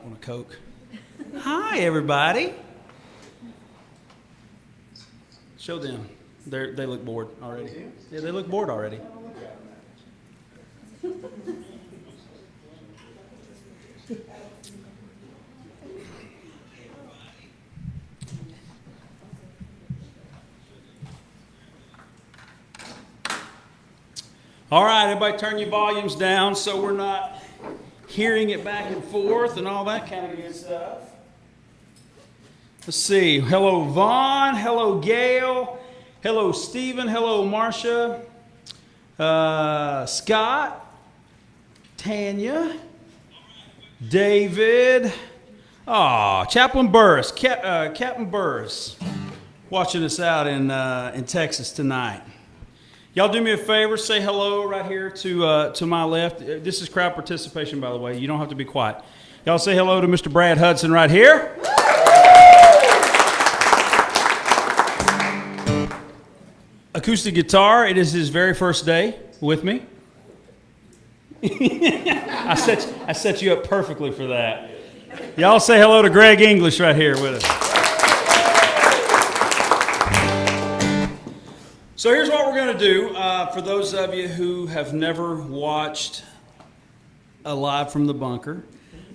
want a Coke? Hi, everybody. Show them. They look bored already. Yeah, they look bored already. All right, everybody turn your volumes down so we're not hearing it back and forth and all that kind of good stuff. Let's see. Hello, Vaughn. Hello, Gail. Hello, Stephen. Hello, Marcia. Scott. Tanya. David. Chaplain Burris. Captain Burris watching us out in Texas tonight. Y'all do me a favor, say hello right here to my left. This is crowd participation, by the way. You don't have to be quiet. Y'all say hello to Mr. Brad Hudson right here. Acoustic guitar, it is his very first day with me. I set you up perfectly for that. Y'all say hello to Greg English right here with us. So here's what we're going to do. For those of you who have never watched a Live from the Bunker,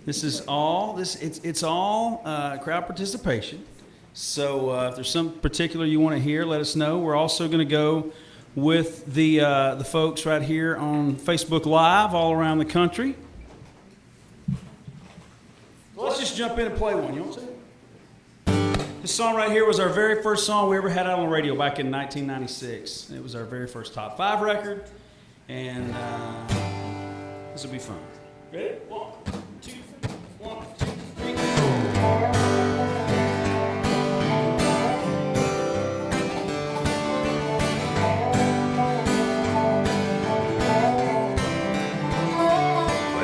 this is all it's all crowd participation. So if there's something particular you want to hear, let us know. We're also going to go with the folks right here on Facebook Live all around the country. Let's just jump in and play one. You want to say? This song right here was our very first song we ever had out on the radio back in 1996. It was our very first top 5 record, and this will be fun. Ready? 1, 2, 1, 2, 3,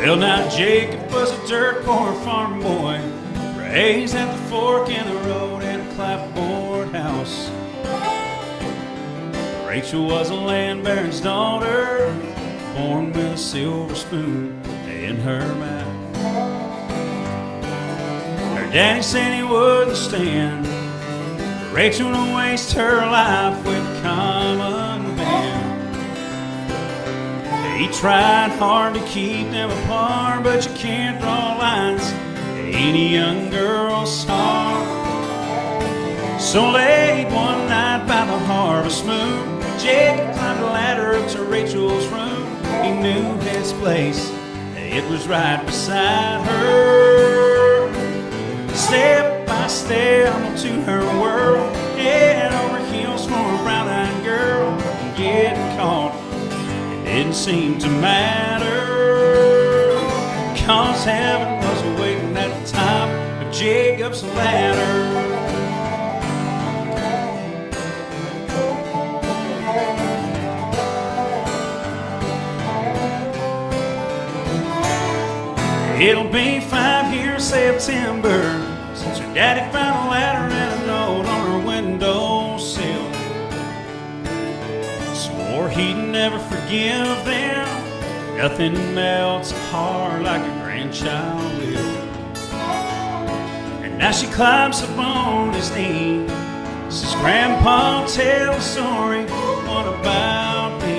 Well, now Jacob was a dirt poor farm boy, raised at the fork in the road in a clapboard house. Rachel was a land baron's daughter, born with a silver spoon in her mouth. Her daddy said he wouldn't stand Rachel to waste her life with a common man. He tried hard to keep them apart, but you can't draw lines any young girl's heart. So late one night by the harvest moon, Jacob climbed a ladder up to Rachel's room. He knew his place, it was right beside her. Step by step to her world, head over heels for a brown-eyed girl. And getting caught, it didn't seem to matter, 'cause heaven was waiting at the top of Jacob's ladder. It'll be 5 years September since her daddy found a ladder and a note on her windowsill. Swore he'd never forgive them. Nothing melts a heart like a grandchild will. And now she climbs up on his knee, says, "Grandpa, tell the story, what about me?"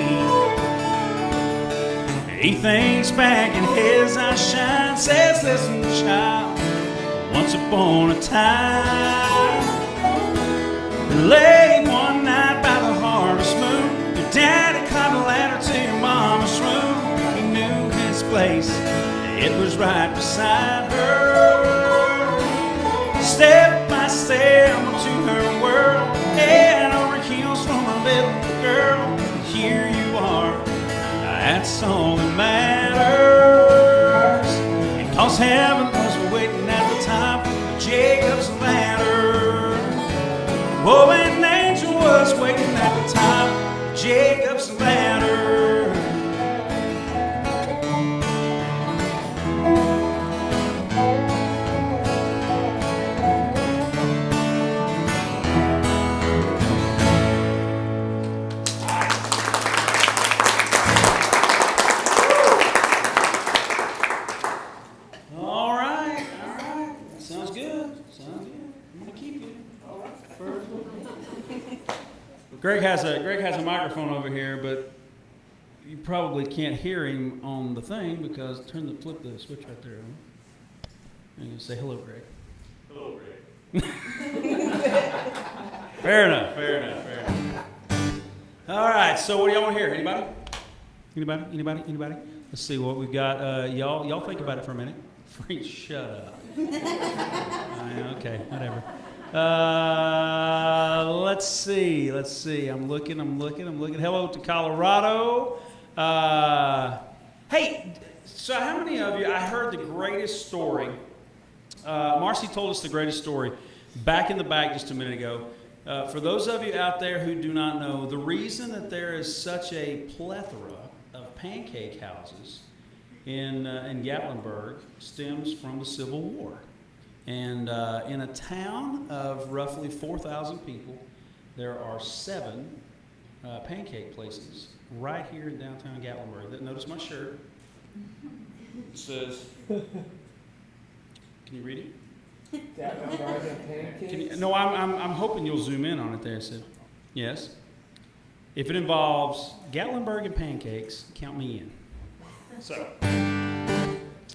He thinks back and his eyes shine, says, "Listen, child, once upon a time, late one night by the harvest moon, your daddy climbed a ladder to your mama's room. He knew his place, it was right beside her. Step by step to her world, head over heels for a little girl. And here you are, that's all that matters. And 'cause heaven was waiting at the top of Jacob's ladder. Oh, an angel was waiting at the top of Jacob's ladder. All right. Greg has a microphone over here, but you probably can't hear him on the thing because flip the switch right there. And you say hello, Greg. Hello, Greg. Fair enough. All right, so what do y'all want to hear? Anybody? Let's see what we've got. Y'all think about it for a minute. Free, shut up. Okay, whatever. Let's see. I'm looking. Hello to Colorado. Hey, so how many of you, I heard the greatest story. Marcy told us the greatest story back in the back just a minute ago. For those of you out there who do not know, the reason that there is such a plethora of pancake houses in Gatlinburg stems from the Civil War. And in a town of roughly 4,000 people, there are 7 pancake places right here in downtown Gatlinburg. Notice my shirt. It says, can you read it? No, I'm hoping you'll zoom in on it there. So, yes. If it involves Gatlinburg and pancakes, count me in. So,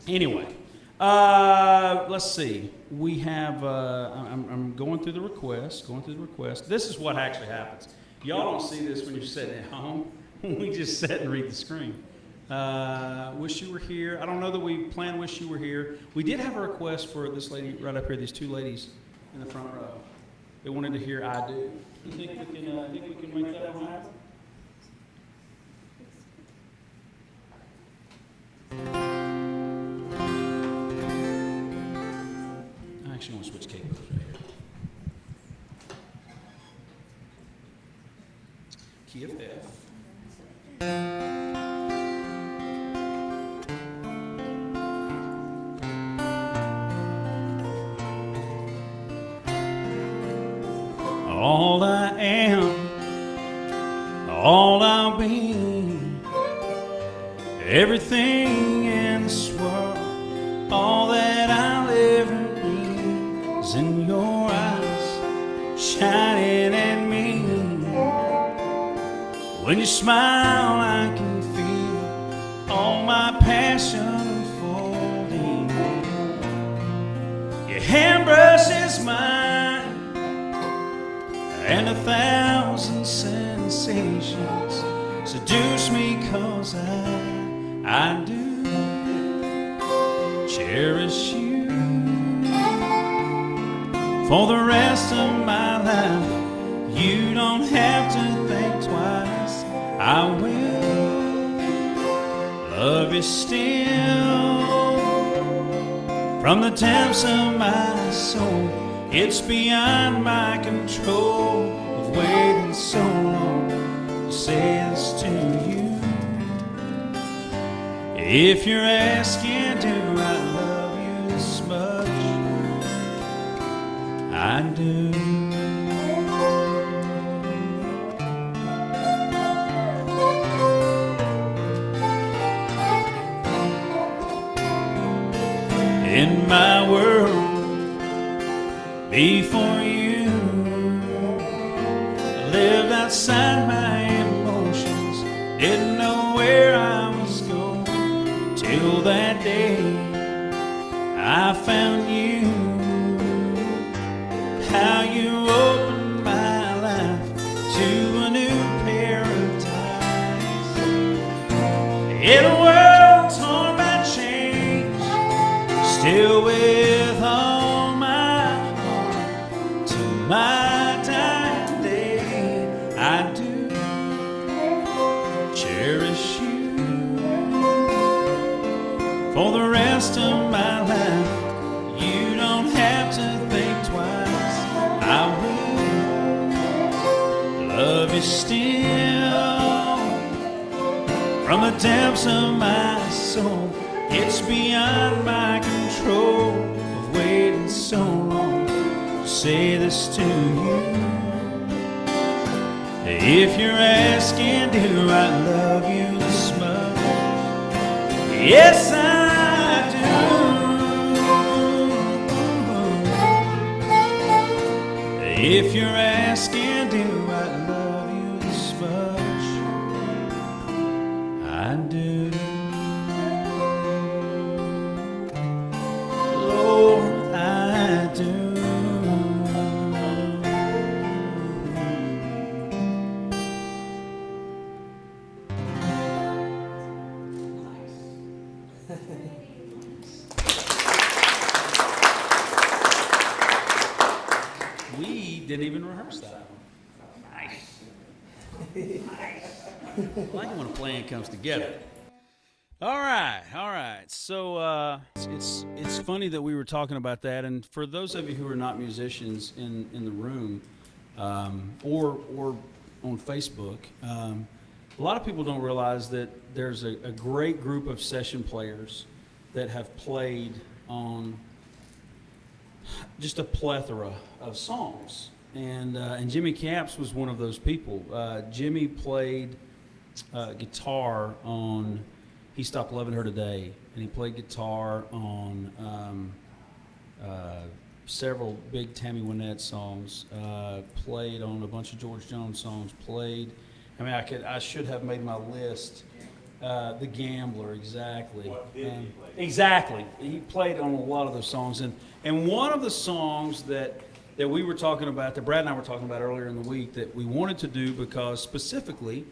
anyway, let's see. We have. I'm going through the request. This is what actually happens. Y'all don't see this when you're sitting at home. We just sit and read the screen. Wish you were here. I don't know that we planned wish you were here. We did have a request for this lady right up here, these 2 ladies in the front row. They wanted to hear I Do. You think we can make that one happen? I actually want to switch cables right here. Key of F. All I am, all I'll be, everything in this world, all that I'll ever be is in your eyes, shining at me. When you smile, I can feel all my passion unfolding. Your handbrush is mine, and 1,000 sensations seduce me 'cause I do cherish you for the rest of my life. You don't have to think twice. I will love you still from the depths of my soul. It's beyond my control of waiting so long to say this to you. If you're asking, do I love you this much? I do. In my world before you, I lived outside my emotions, didn't know where I was going, till that day I found you. How you opened my life to a new paradise. In a world torn by change, still with all my heart to my dying day, I do cherish you for the rest of my life. You don't have to think twice. I will love you still from the depths of my soul. It's beyond my control of waiting so long to say this to you. If you're asking, do I love you this much? Yes, I do. If you're asking, do I love you I do. Lord, I do. We didn't even rehearse that one. Nice. I like it when a plan comes together. All right. So it's funny that we were talking about that, and for those of you who are not musicians in the room, or on Facebook, a lot of people don't realize that there's a great group of session players that have played on just a plethora of songs, and Jimmy Capps was one of those people. Jimmy played guitar on He Stopped Loving Her Today, and he played guitar on several big Tammy Wynette songs, played on a bunch of George Jones songs, I should have made my list. The Gambler, exactly. What did he play? Exactly. He played on a lot of those songs, and one of the songs that we were talking about, that Brad and I were talking about earlier in the week, that we wanted to do because specifically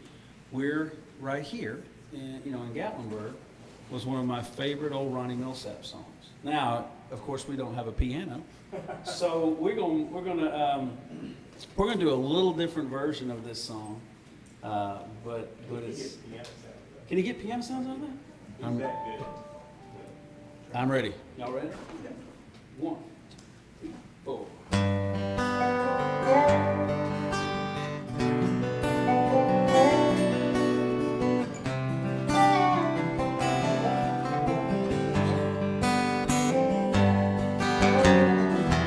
we're right here, in Gatlinburg, was one of my favorite old Ronnie Millsap songs. Now, of course, we don't have a piano, so we're gonna do a little different version of this song, but it's. Can you get piano sounds on that? I'm ready. Y'all ready? 1, 2, 3, 4.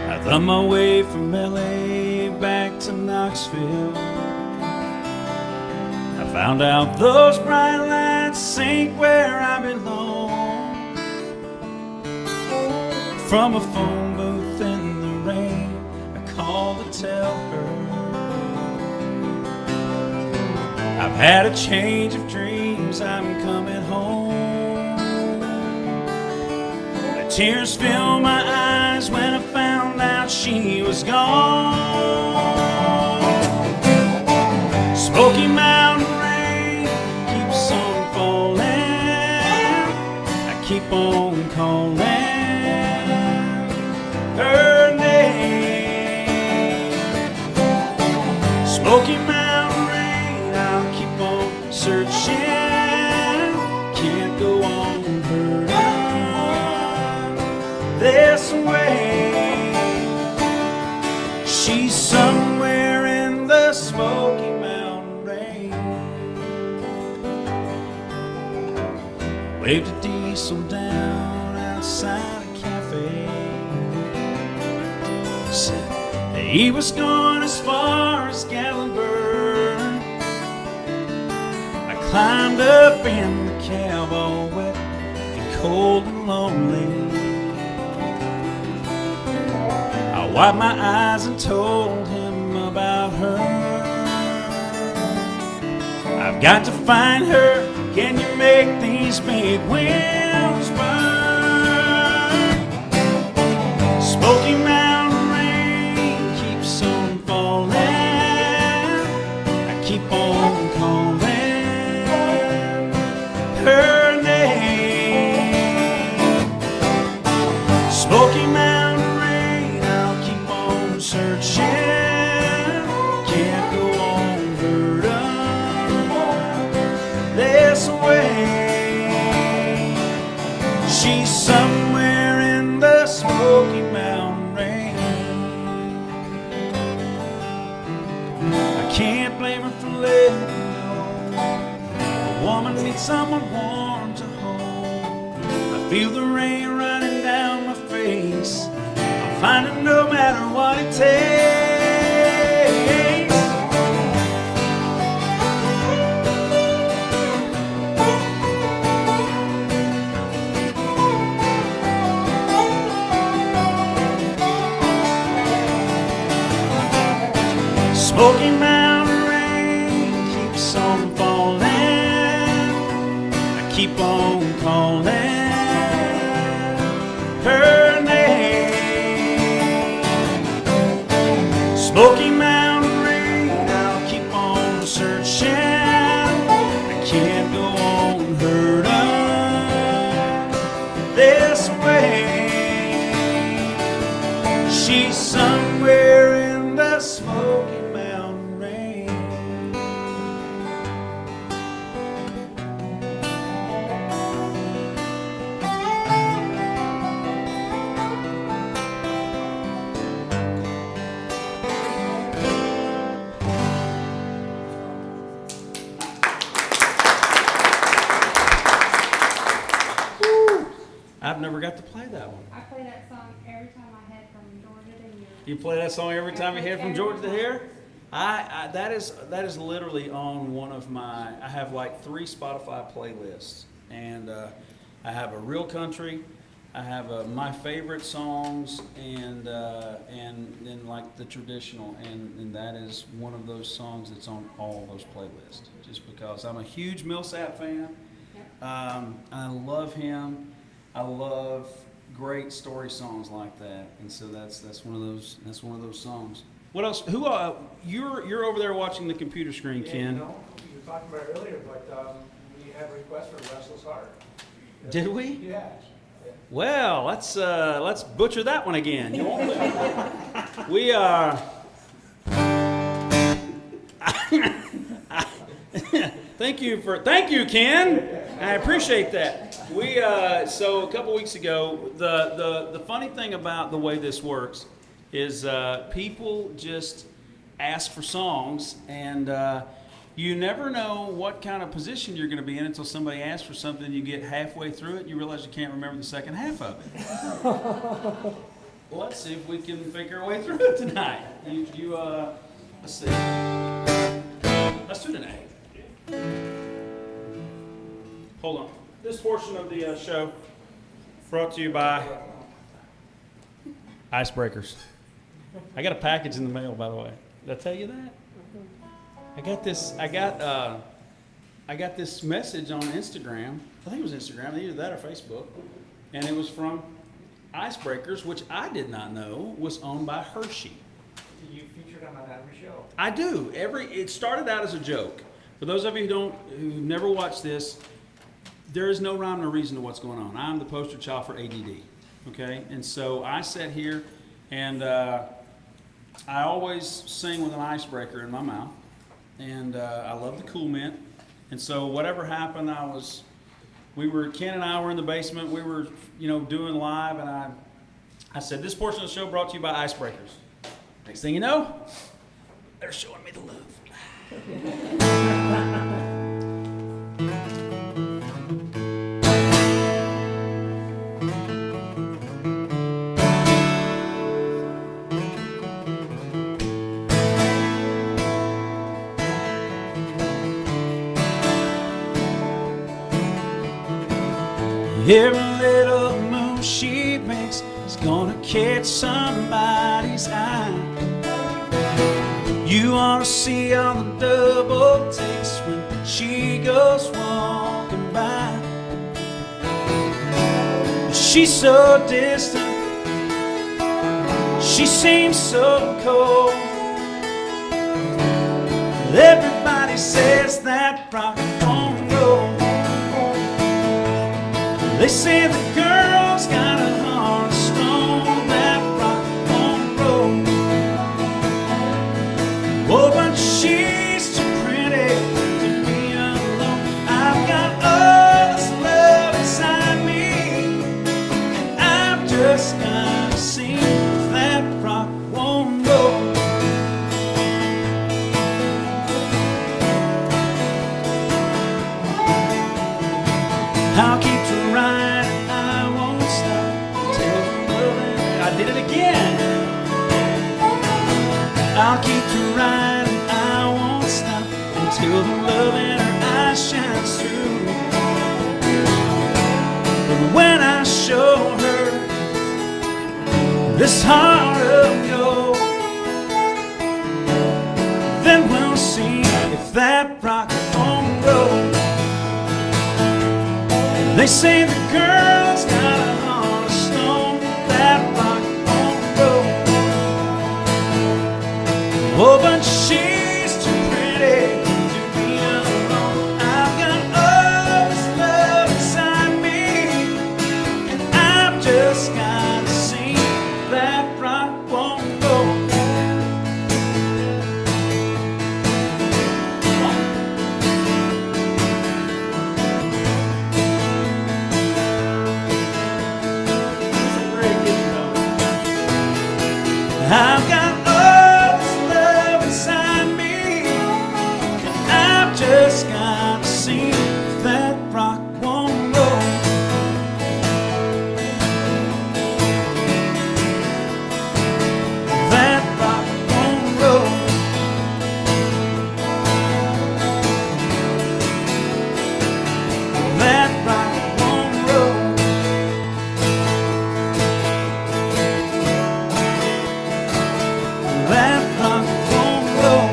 I thumbed my way from LA back to Knoxville. I found out those bright lights ain't where I belong. From a phone booth in the rain, I called to tell her I've had a change of dreams, I'm coming home. The tears filled my eyes when I found out she was gone. Smoky Mountain rain keeps on falling, I keep on calling her name. Smoky Mountain rain, I'll keep on searching, can't go on hurting this way. She's somewhere in the Smoky Mountain rain. Waved a diesel down outside a cafe. Said he was going as far as Gatlinburg. I climbed up in the cab all wet and cold and lonely. I wiped my eyes and told him about her. I've got to find her. Can you make these big wheels burn? Smoky Mountain rain keeps on falling, I keep on calling her name. Smoky Mountain rain, I'll keep on searching, can't go on hurting this way. She's somewhere in the Smoky Mountain rain. I can't blame her for letting me know. A woman needs someone warm to hold. I feel the rain running down my face. I'll find it no matter what it takes. Smoky Mountain rain keeps on falling, keep on calling her name. Smoky Mountain rain, I'll keep on searching. I can't go on hurting this way. She's somewhere in the Smoky Mountain rain. I've never got to play that one. I play that song every time I head from Georgia to here. You play that song every time you head from Georgia to here? That is literally on one of my, I have like 3 Spotify playlists. And I have a real country, I have my favorite songs, and then like the traditional. And that is one of those songs that's on all those playlists. Just because I'm a huge Millsap fan. I love him. I love great story songs like that, and so that's one of those songs. What else? Who you're over there watching the computer screen, Ken? You know, you were talking about it earlier, but we had a request for Restless Heart. Did we? Yeah. Well, let's butcher that one again. You want to? We are. Thank you, Ken. I appreciate that. We so a couple weeks ago, the funny thing about the way this works is people just ask for songs, and you never know what kind of position you're going to be in until somebody asks for something. You get halfway through it, and you realize you can't remember the second half of it. Well, let's see if we can figure our way through it tonight. Let's see. Let's do it an A. Hold on. This portion of the show brought to you by Icebreakers. I got a package in the mail, by the way. Did I tell you that? I got this message on Instagram. I think it was Instagram, either that or Facebook, and it was from Icebreakers, which I did not know was owned by Hershey. You featured them on every show. I do. It started out as a joke. For those of you who've never watched this, there is no rhyme or reason to what's going on. I'm the poster child for ADD, okay? And so I sat here, and I always sing with an icebreaker in my mouth, and I love the Cool Mint. And so whatever happened, Ken and I were in the basement. We were, doing live, and I said, this portion of the show brought to you by Icebreakers. Next thing you know, they're showing me the love. Every little move she makes is gonna catch somebody's eye. You ought to see all the double takes when she goes walking by. She's so distant, she seems so cold. Everybody says that rock won't roll. They say the girl's got a heart of stone, that rock won't roll. Oh, but she's too pretty to be alone. I've got all this love inside me, and I've just gotta see if that rock won't roll. I'll keep trying, I won't stop till loving. I did it again. I'll keep trying, I won't stop until the love in her eyes shines through. But when I show her this heart of gold, then we'll see if that rock won't roll. They say the girl's got a heart of stone that rock won't roll. Oh, but she's too pretty to be alone. I've got all this love inside me, and I've just gotta see that rock won't roll. I've got all this love inside me, and I've just got to see that rock won't roll. That rock won't roll. That rock won't roll. That rock won't roll.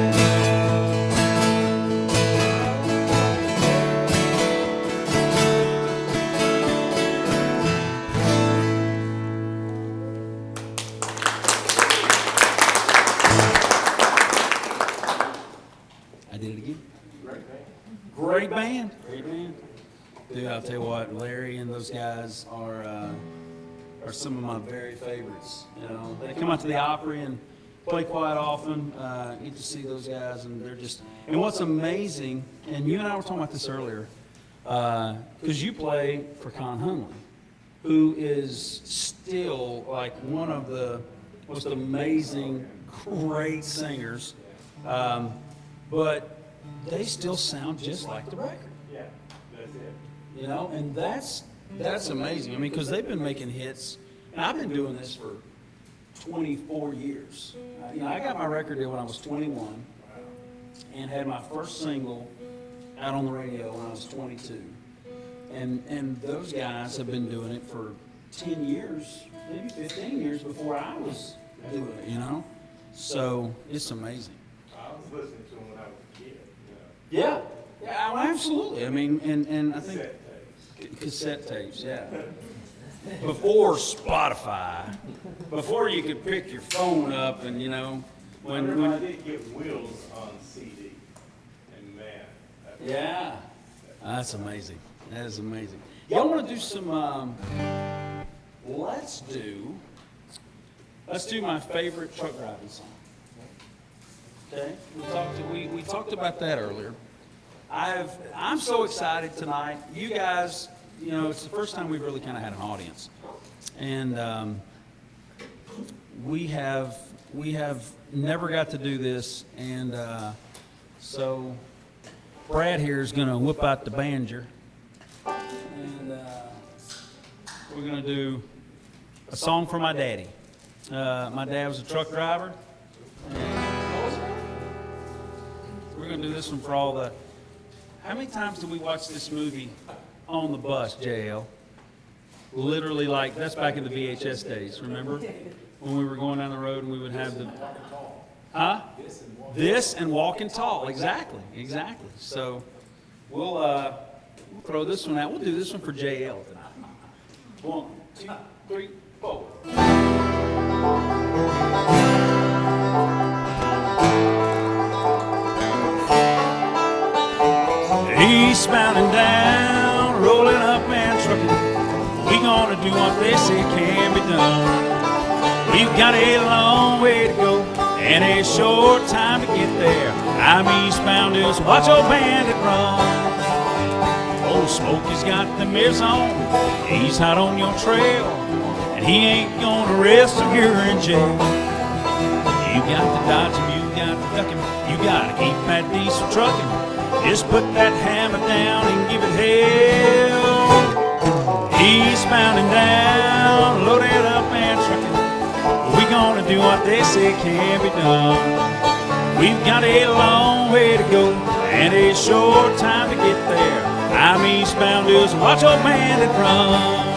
I did it again. Great band. Great band. Dude, I'll tell you what, Larry and those guys are some of my very favorites. You know, they come out to the Opry and play quite often. Get to see those guys, and they're just. And what's amazing, and you and I were talking about this earlier, because you play for Con Hunley, who is still like one of the most amazing, great singers, but they still sound just like the record. Yeah, that's it. You know, and that's amazing. I mean, because they've been making hits, and I've been doing this for 24 years. You know, I got my record deal when I was 21, and had my first single out on the radio when I was 22. And those guys have been doing it for 10 years, maybe 15 years before I was doing it, you know? So it's amazing. I was listening to them when I was a kid. Yeah, yeah, well, absolutely. I mean, and I think Cassette tapes. cassette tapes, yeah. Before Spotify, before you could pick your phone up and, you know, I did get Wheels on CD, and man, yeah, that's amazing. That is amazing. Y'all want to do some, let's do my favorite truck driving song. Okay, we talked about that earlier. I'm so excited tonight. You guys, you know, it's the first time we've really kind of had an audience, and we have never got to do this, and so Brad here is going to whip out the banjo, and we're going to do a song for my daddy. My dad was a truck driver. We're going to do this one for all the... How many times did we watch this movie on the bus, JL? Literally, like, that's back in the VHS days, remember? When we were going down the road and we would have the... Huh? This and Walking Tall, exactly. So we'll throw this one out. We'll do this one for JL tonight. 1, 2, 3, 4. Eastbound and down, rolling up and trucking. We gonna do what they say can be done. We've got a long way to go and a short time to get there. I'm eastbound, just watch old bandit run. Old Smokey's got the mirrors on, he's hot on your trail, and he ain't gonna rest if you're in jail. You got to dodge him, you got to duck him, you gotta keep that diesel trucking. Just put that hammer down and give it hell. Eastbound and down, load it up and trucking. We gonna do what they say can be done. We've got a long way to go and a short time to get there. I'm eastbound, just watch old bandit run.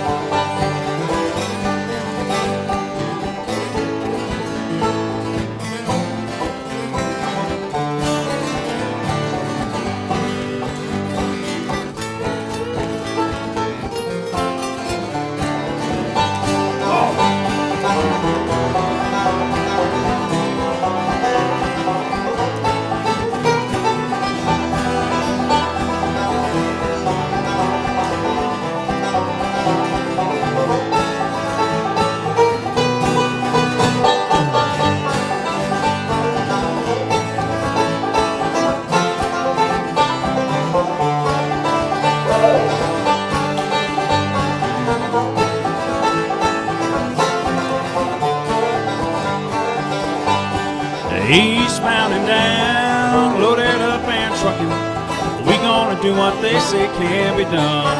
do what they say can be done.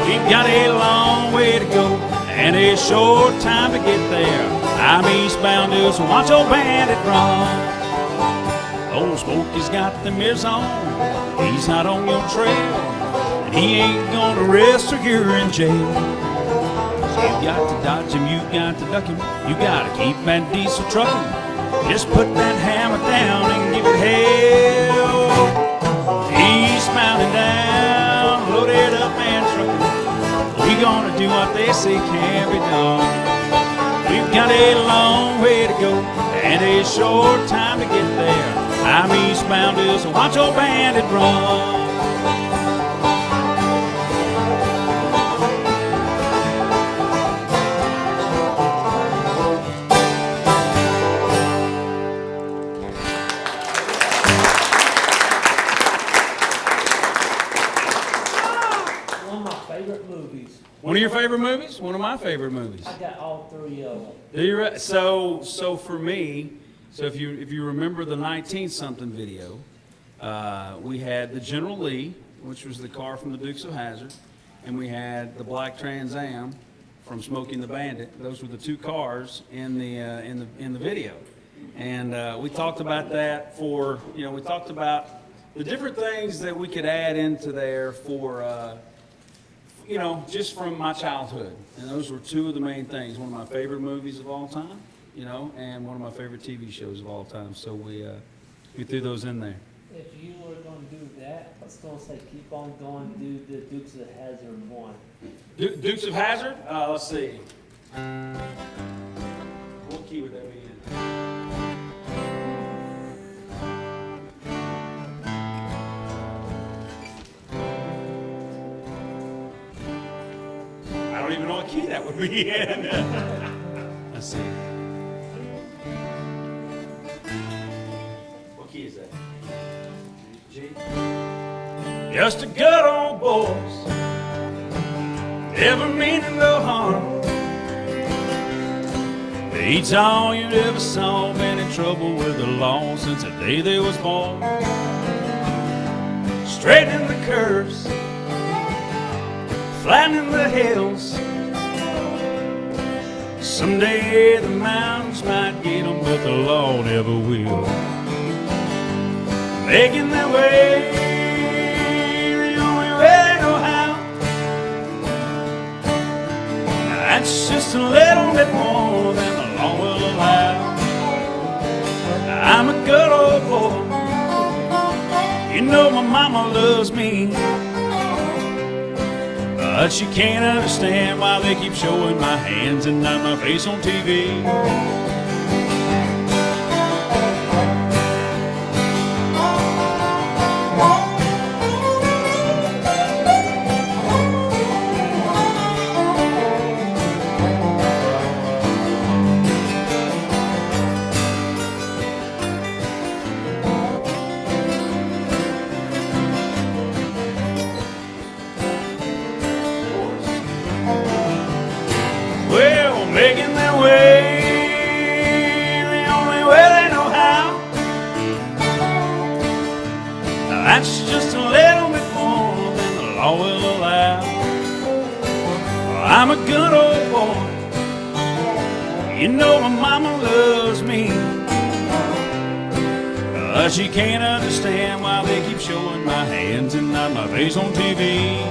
We've got a long way to go and a short time to get there. I'm eastbound to so watch old bandit run. Old Smokey's got the mirrors on, he's not on your trail, and he ain't gonna arrest or you're in jail. You got to dodge him, you got to duck him, you gotta keep that diesel trucking. Just put that hammer down and give it hell. Eastbound and down, loaded up and trucking. We gonna do what they say can be done. We've got a long way to go and a short time to get there. I'm eastbound to so watch old bandit run. One of your favorite movies? One of my favorite movies. I got all three of them. Do you so for me, so if you remember the 19-something video, we had the General Lee, which was the car from the Dukes of Hazzard, and we had the black Trans Am from Smokey and the Bandit. Those were the two cars in the video, and we talked about that for we talked about the different things that we could add into there for. Just from my childhood. And those were two of the main things. One of my favorite movies of all time, and one of my favorite TV shows of all time. So we threw those in there. If you were going to do that, I was going to say keep on going, do the Dukes of Hazzard one. Dukes of Hazzard? Let's see. What key would that be in? I don't even know what key that would be in. Let's see. What key is that? G? Just a good old boys, never meaning no harm. Beats all you ever saw, been in trouble with the law since the day they was born. Straightening the curves, flattening the hills. Someday the mountains might get them, but the law never will. Making their way the only way they know how. That's just a little bit more than the law will allow. I'm a good old boy, my mama loves me. But she can't understand why they keep showing my hands and not my face on TV. Making their way the only way they know how. Now that's just a little bit more than the law will allow. I'm a good old boy, my mama loves me. But she can't understand why they keep showing my hands and not my face on TV.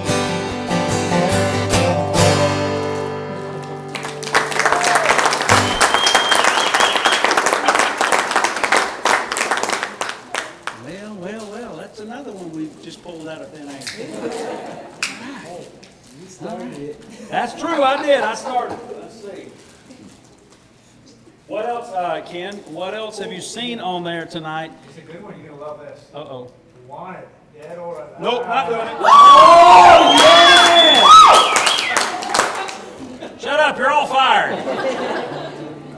Pulled out of thin air. You started it. That's true, I did. I started. Let's see. What else, Ken? What else have you seen on there tonight? It's a good one. You're going to love this. Uh-oh. You want it. Dead or alive. Nope, not doing it. Oh, yeah! Shut up, you're all fired.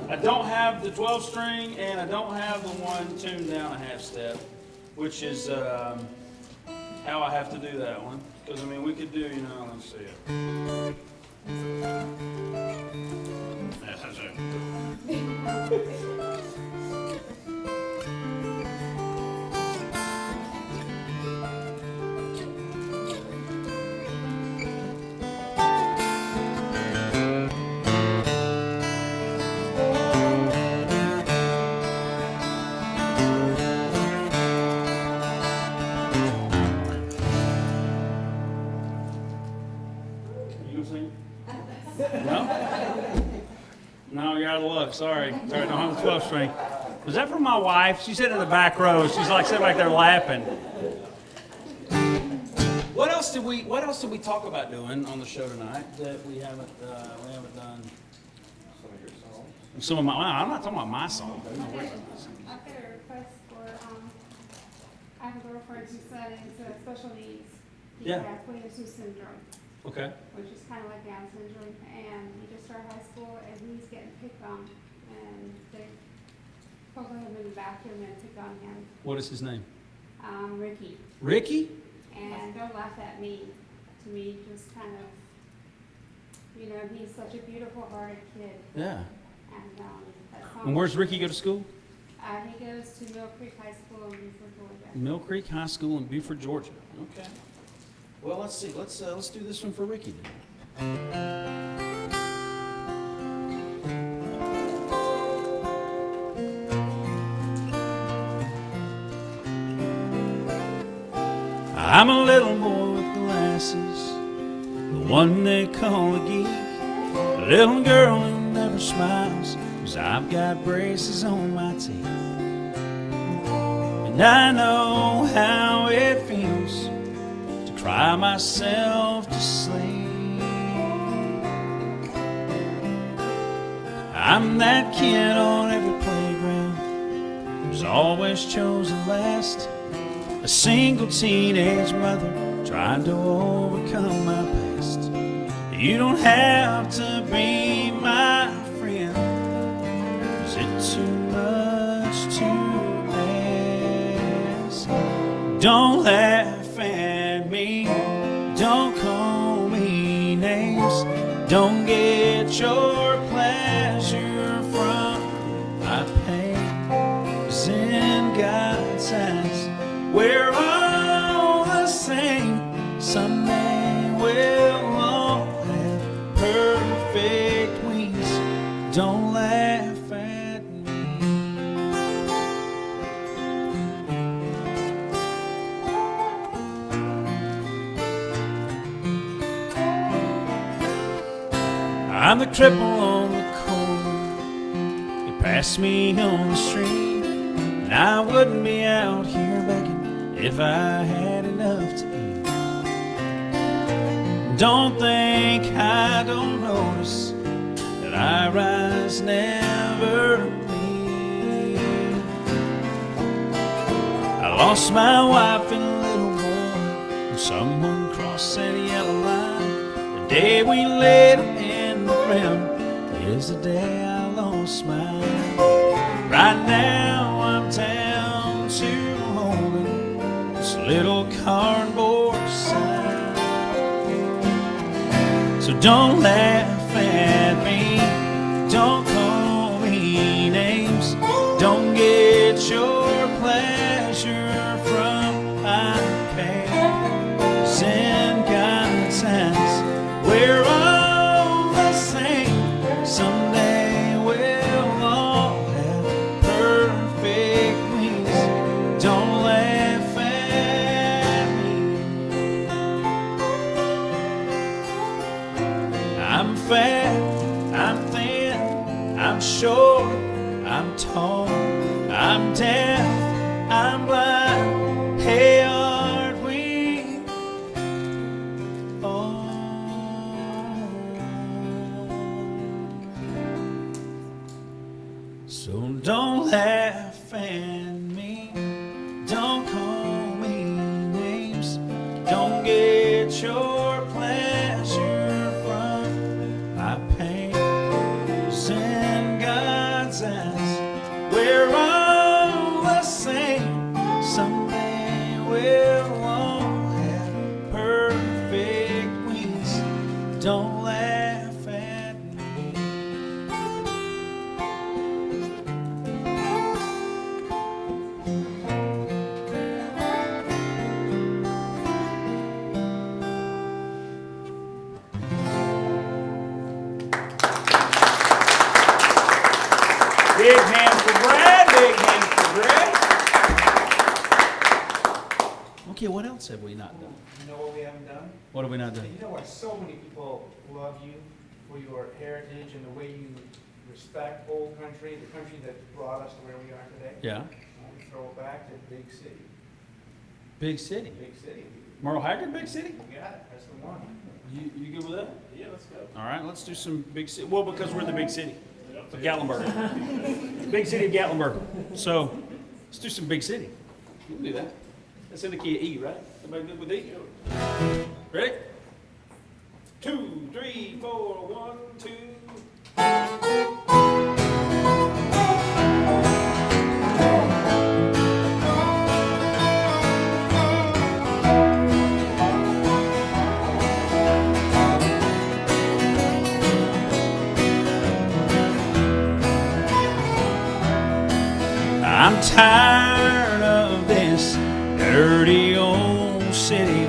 I don't have the 12-string, and I don't have the one tuned down a half step, which is... how I have to do that one. Because, I mean, we could do, let's see it. That's it. want to sing? No? No, you're out of luck. Sorry. Sorry, I don't have the 12 string. Was that from my wife? She's sitting in the back row. She's like sitting back there laughing. What else did we talk about doing on the show tonight that we haven't done? Some of my, I'm not talking about my song. I've got a request for, I have a girlfriend whose son is special needs. He Yeah. has Williams syndrome, Okay. which is kind of like Down syndrome, and he just started high school, and he's getting picked on, and they pull him in the bathroom and pick on him. What is his name? Ricky, Ricky? and don't laugh at me, to me, just kind of, you know, he's such a beautiful hearted kid, Yeah. and, that song. And where's Ricky go to school? He goes to Mill Creek High School in Buford, Georgia. Mill Creek High School in Buford, Georgia. Okay. Well, let's see. Let's do this one for Ricky then. I'm a little boy with glasses, the one they call a geek, a little girl who never smiles, 'cause I've got braces on my teeth. And I know how it feels to cry myself to sleep. I'm that kid on every playground who's always chosen last, a single teenage mother trying to overcome my past. You don't have to be my friend. Is it too much to ask? Don't laugh at me, don't call me names, don't get your pleasure from my pain. 'Cause in God's eyes, we're all the same. Someday we'll all have perfect wings. Don't laugh at me. I'm the cripple on the corner. You pass me on the street, and I wouldn't be out here begging if I had enough to eat. Don't think I don't notice that I rise never leave. I lost my wife and a little boy when someone crossed that yellow line. The day we laid him in the ground is the day I lost mine. Right now I'm down to holding this little cardboard sign. So don't laugh at me, don't call me names, don't get your pleasure from my pain. 'Cause in God's eyes, we're all the same. Someday we'll all have perfect wings. Don't laugh at me. I'm fat, I'm thin, I'm short, I'm tall, I'm deaf, I'm blind. Hey, aren't we all? So don't laugh at me, don't call me names, don't get your pleasure from my pain. 'Cause in God's eyes, we're all the same. Someday we'll all have perfect wings. Don't laugh at me. Big hand for Brad, big hand for Brad. Okay, what else have we not done? You know what we haven't done? What have we not done? You know why so many people love you for your heritage and the way you respect old country, the country that brought us to where we are today? Yeah, We throw it back to big city. big city. Big city. Merle Haggard, big city? You got it, that's the one. You good with that? Yeah, let's go. All right, let's do some big city. Well, because we're the big city of Gatlinburg. Big city of Gatlinburg. So let's do some big city. We can do that. That's in the key of E, right? Everybody good with E? Ready? 2, 3, 4, 1, 2. I'm tired of this dirty old city.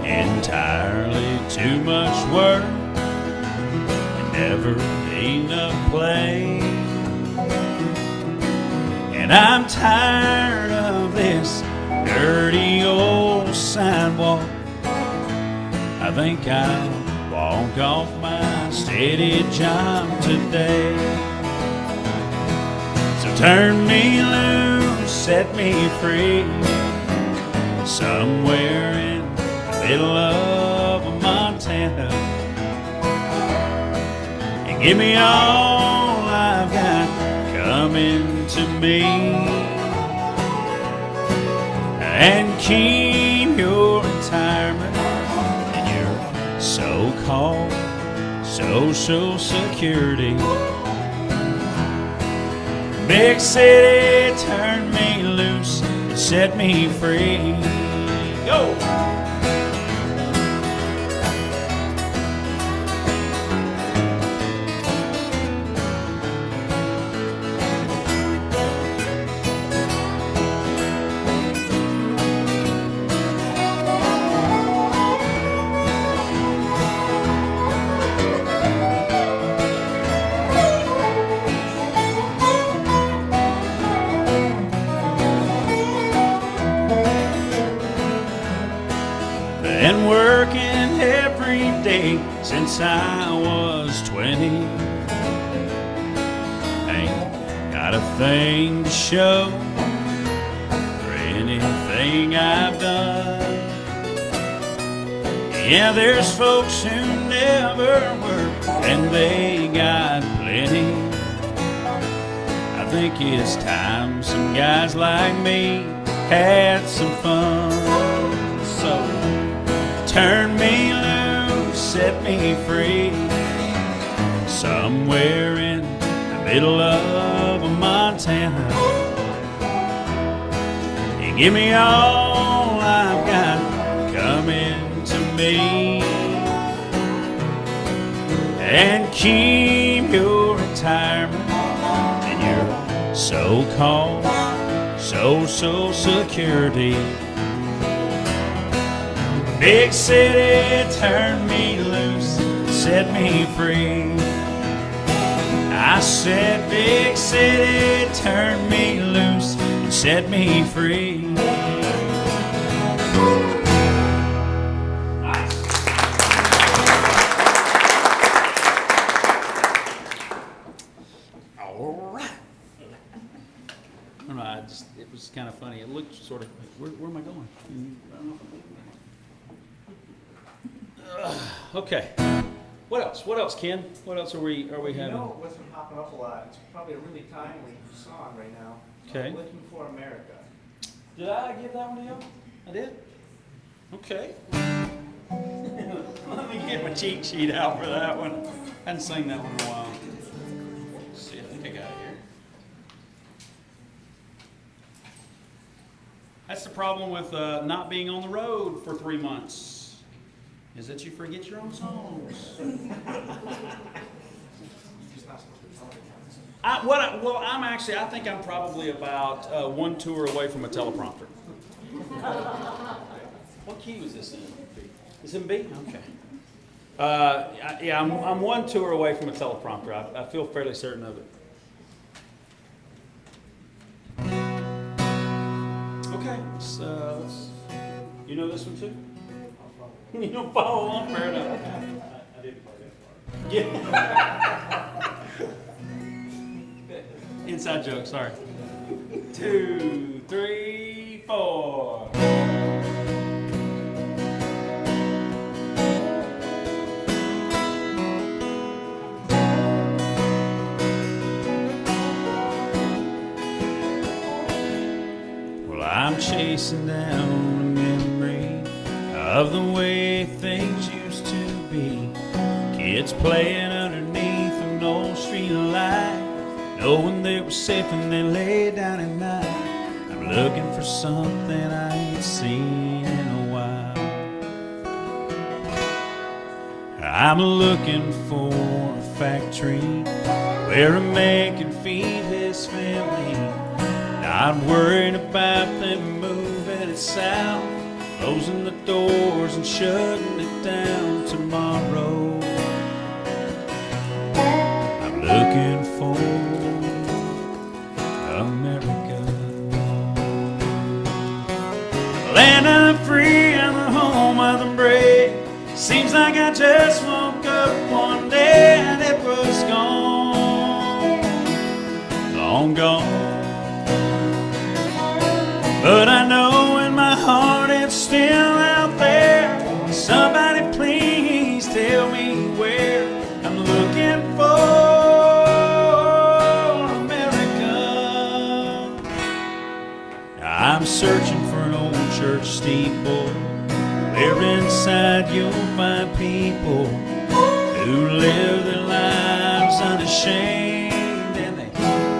Entirely too much work and never enough play. And I'm tired of this dirty old sidewalk. I think I'll walk off my steady job today. So turn me loose, set me free, somewhere in the middle of Montana, and give me all I've got coming to me, and keep your retirement and your so-called Social Security. Big city, turn me loose and set me free. Go! Been working every day since I was 20. Ain't got a thing to show for anything I've done. Yeah, there's folks who never work and they got plenty. I think it's time some guys like me had some fun. So turn me loose, set me free, somewhere in the middle of Montana, and give me all I've got coming to me, and keep your retirement and your so-called Social Security. Big city, turn me loose, set me free. I said, big city, turn me loose and set me free. Nice. All right. I don't know, it was kind of funny. It looked sort of, where am I going? I don't know. Okay. What else? What else, Ken? What else are we having? You know what's been popping up a lot? It's probably a really timely song right now. Okay. Looking for America. Did I give that one to you? I did? Okay. Let me get my cheat sheet out for that one. I hadn't sung that one in a while. Let's see, I think I got it here. That's the problem with not being on the road for 3 months. Is that you forget your own songs. You're just not supposed to tell me. I think I'm probably about one tour away from a teleprompter. What key was this in? It's in B? Okay. I'm one tour away from a teleprompter. I feel fairly certain of it. Okay. You know this one too? You don't follow along, fair enough. I didn't play that part. Yeah. Inside joke, sorry. 2, 3, 4. Well, I'm chasing down a memory of the way things used to be. Kids playing underneath an old street light, knowing they were safe when they lay down at night. I'm looking for something I ain't seen in a while. I'm looking for a factory where a man can feed his family, not worrying about them moving it south, closing the doors and shutting it down tomorrow. I'm looking for America, land of the free and the home of the brave. Seems like I just woke up one day and it was gone, long gone. But I know in my heart it's still out there. Somebody please tell me where. I'm looking for America. I'm searching for an old church steeple where inside you'll find people who live their lives unashamed, and they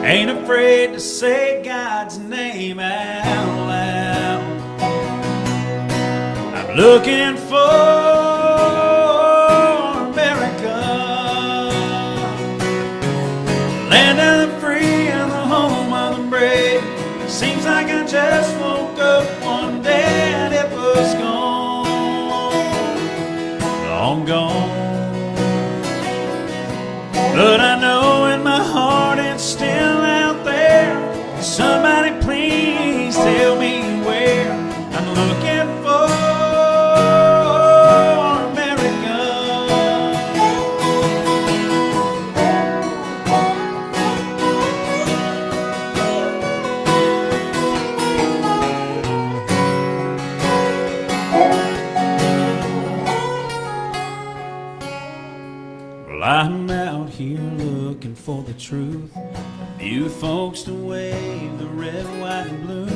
ain't afraid to say God's name out loud. I'm looking for America, land of the free and the home of the brave. Seems like I just woke up one day and it was gone, long gone. But I know in my heart it's still out there. Somebody please tell me where. I'm looking for America. Well, I'm out here looking for the truth. Few folks to wave the red, white, and blue.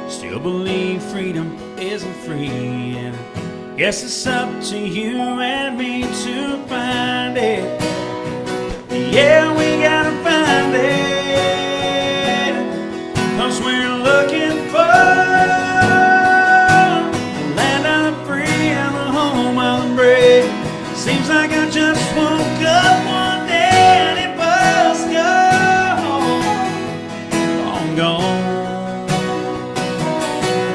Still believe freedom isn't free, and I guess it's up to you and me to find it. Yeah, we gotta find it, 'cause we're looking for the land of the free and the home of the brave. Seems like I just woke up one day and it was gone.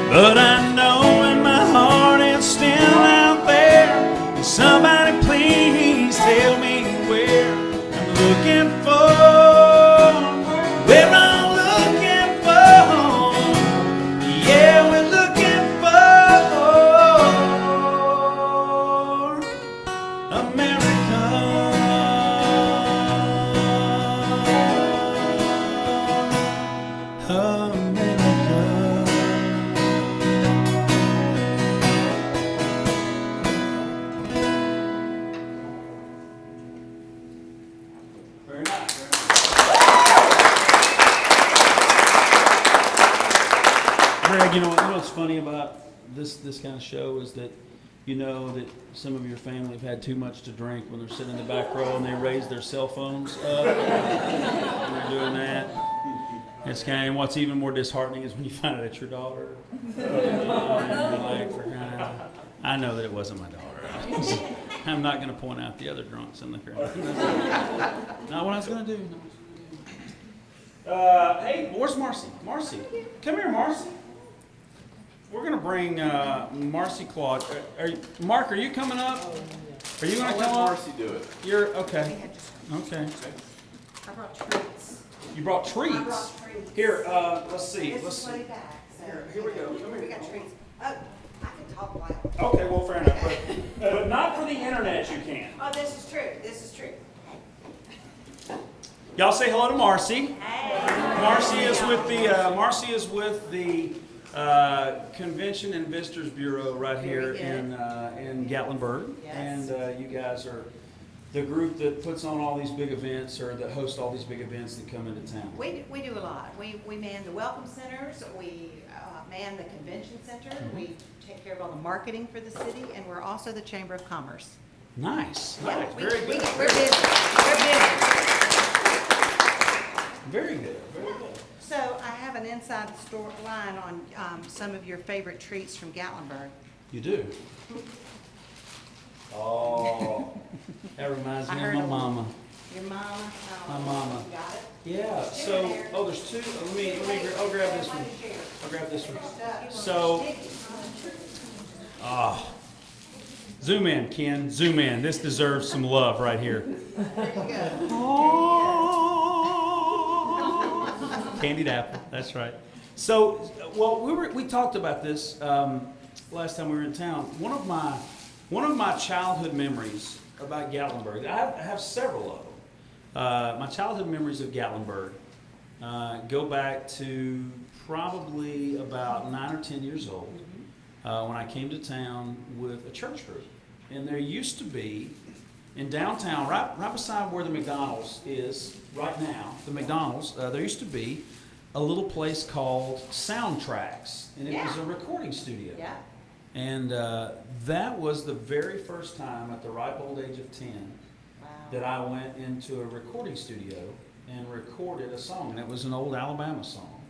But I know in my heart it's still out there. Somebody please tell me where. I'm looking for, we're all looking for, yeah, we're looking for America. Very nice. Greg, you know what's funny about this kind of show is that you know that some of your family have had too much to drink when they're sitting in the back row and they raise their cell phones up when they're doing that. It's kind of, and what's even more disheartening is when you find out it's your daughter. And you're like, for crying out loud. I know that it wasn't my daughter. I'm not going to point out the other drunks in the crowd. Not what I was going to do. Hey, where's Marcy? Marcy, come here, Marcy. We're going to bring Marcy Claude. Mark, are you coming up? Are you going to come up? Marcy do it. You're okay. Okay. I brought treats. You brought treats. I brought treats. Here, let's see. It's Let's see. way back, Here we go. Come here. We got treats. Oh, I can talk loud. Okay, well, fair enough. But not for the internet, you can. Oh, this is true. This is true. Y'all say hello to Marcy. Hey. Marcy is with the Convention and Visitors Bureau right here in Gatlinburg. Yes. And you guys are the group that puts on all these big events, or that host all these big events that come into town. We do a lot. We man the welcome centers, we man the convention center, we take care of all the marketing for the city, and we're also the Chamber of Commerce. Nice, Yeah, nice, we- very we- good. We're busy. We're busy. Very good, very good. So I have an inside store line on some of your favorite treats from Gatlinburg. You do? Oh, that reminds I me heard of my a- mama. Your mama? My mama. You got it? Yeah, Share so, there. oh, there's two, I'll grab this one. I'll grab this one. So, zoom in, Ken, zoom in. This deserves some love right here. There you go. Candied apple, that's right. So, well, we talked about this last time we were in town. One of my childhood memories about Gatlinburg, I have several of them. My childhood memories of Gatlinburg go back to probably about 9 or 10 years old when I came to town with a church group. And there used to be, in downtown, right beside where the McDonald's is right now, the McDonald's, there used to be a little place called Soundtracks, and it was a recording studio. Yeah. And that was the very first time at the ripe old age of 10 Wow. that I went into a recording studio and recorded a song. And it was an old Alabama song.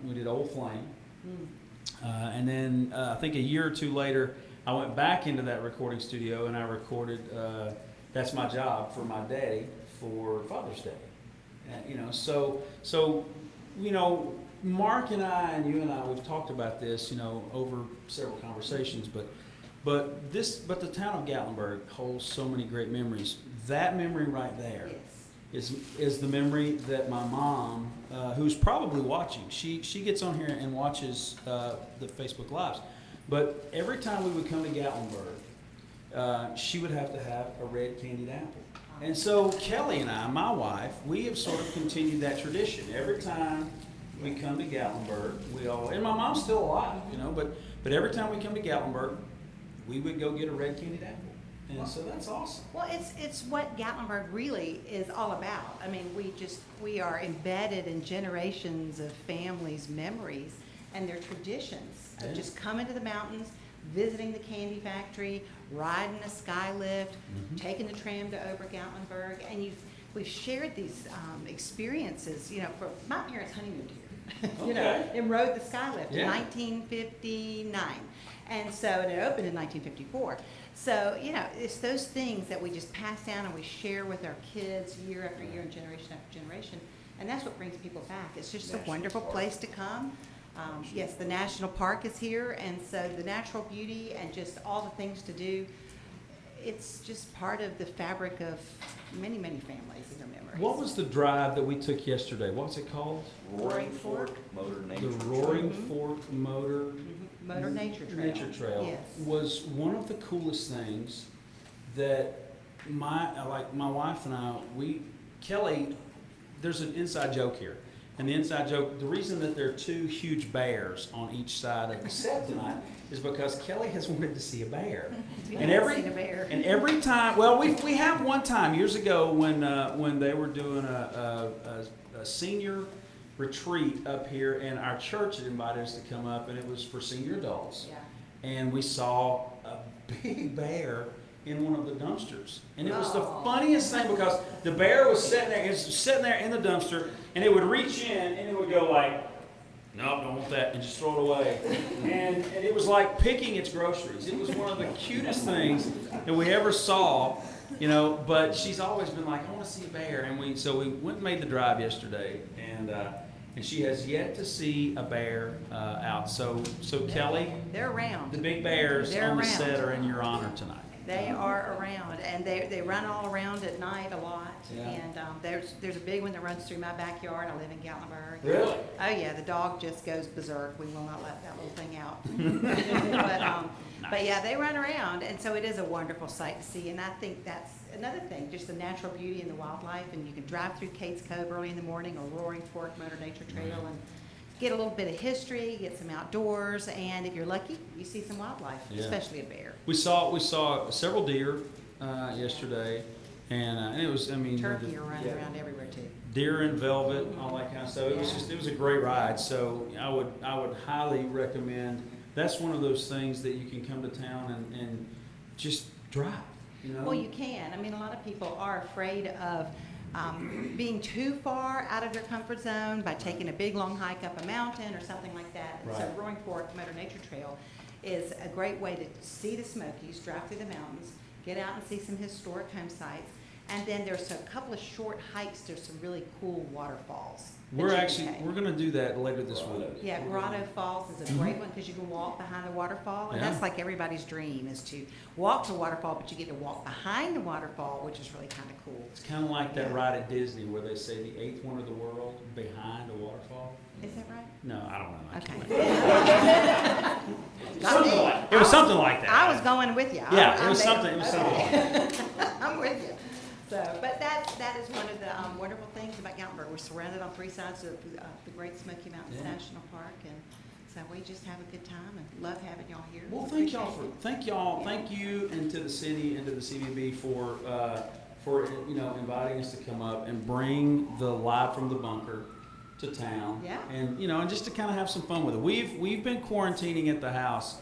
We did Old Flame. And then I think a year or two later, I went back into that recording studio and I recorded That's My Job for my daddy for Father's Day. So Mark and I, and you and I, we've talked about this, over several conversations, but the town of Gatlinburg holds so many great memories. That memory right there Yes. is the memory that my mom, who's probably watching, she gets on here and watches the Facebook Lives, but every time we would come to Gatlinburg, she would have to have a red candied apple. And so Kelly and I, my wife, we have sort of continued that tradition. Every time we come to Gatlinburg, and my mom's still alive, but every time we come to Gatlinburg, we would go get a red candied apple. And so that's awesome. Well, it's what Gatlinburg really is all about. I mean, we are embedded in generations of families' memories and their traditions of just coming to the mountains, visiting the candy factory, riding a sky lift, taking the tram to over Gatlinburg, and we've shared these experiences. For my parents honeymooned here. And rode the sky lift in 1959, and it opened in 1954. So it's those things that we just pass down and we share with our kids year after year and generation after generation, and that's what brings people back. It's just a wonderful place to come. Yes, the national park is here, and so the natural beauty and just all the things to do, it's just part of the fabric of many, many families and their memories. What was the drive that we took yesterday? What was it called? Roaring Fork Motor Nature. The Roaring Fork Motor Motor Nature Trail. Nature Trail Yes. was one of the coolest things that my wife and I, Kelly, there's an inside joke here. And the inside joke, the reason that there are two huge bears on each side of the set tonight is because Kelly has wanted to see a bear. We And haven't seen a bear. every time, well, we have one time years ago when they were doing a senior retreat up here, and our church had invited us to come up, and it was for senior adults. Yeah. And we saw a big bear in one of the dumpsters. And it was the Oh. funniest thing because the bear was sitting there in the dumpster, and it would reach in and it would go like, nope, don't want that, and just throw it away. And it was like picking its groceries. It was one of the cutest things that we ever saw, but she's always been like, I want to see a bear. And so we went and made the drive yesterday, and she has yet to see a bear out. So Kelly, They're around. the big bears They're on the around. set are in your honor tonight. They are around, and they run all around at night a lot. Yeah. And there's a big one that runs through my backyard. I live in Gatlinburg. Really? Oh yeah, the dog just goes berserk. We will not let that little thing out. But yeah, they run around, and so it is a wonderful sight to see. And I think that's another thing, just the natural beauty and the wildlife. And you can drive through Kate's Cove early in the morning or Roaring Fork Motor Nature Trail and get a little bit of history, get some outdoors, and if you're lucky, you see some wildlife, Yeah. especially a bear. We saw several deer yesterday, and it was, I mean, Turkey are running around everywhere too. deer in velvet, all that kind of stuff. It was a great ride. So I would highly recommend. That's one of those things that you can come to town and just drive. You know. Well, you can. I mean, a lot of people are afraid of being too far out of their comfort zone by taking a big long hike up a mountain or something like that. And so Right. Roaring Fork Motor Nature Trail is a great way to see the Smokies, drive through the mountains, get out and see some historic home sites. And then there's a couple of short hikes. There's some really cool waterfalls. that We're you can actually take. we're gonna do that later this week. Yeah, Grotto Falls is a great one because you can walk behind the waterfall, and Yeah. that's like everybody's dream is to walk to the waterfall, but you get to walk behind the waterfall, which is really kind of cool. It's kind of like that Yeah. ride at Disney where they say the 8th wonder of the world behind a waterfall. Is that right? No, I don't know. I can't Okay. Something like, it was something like that. I was going with you. Yeah, I'm it was there. something. It was something like that. I'm with you. So, but that is one of the wonderful things about Gatlinburg. We're surrounded on three sides of the Great Smoky Mountains Yeah. National Park, and so we just have a good time and love having y'all here. Well, Appreciate it. thank you, and to the city and to the CVB for inviting us to come up and bring the Live from the Bunker to town. Yeah. And and just to kind of have some fun with it. We've been quarantining at the house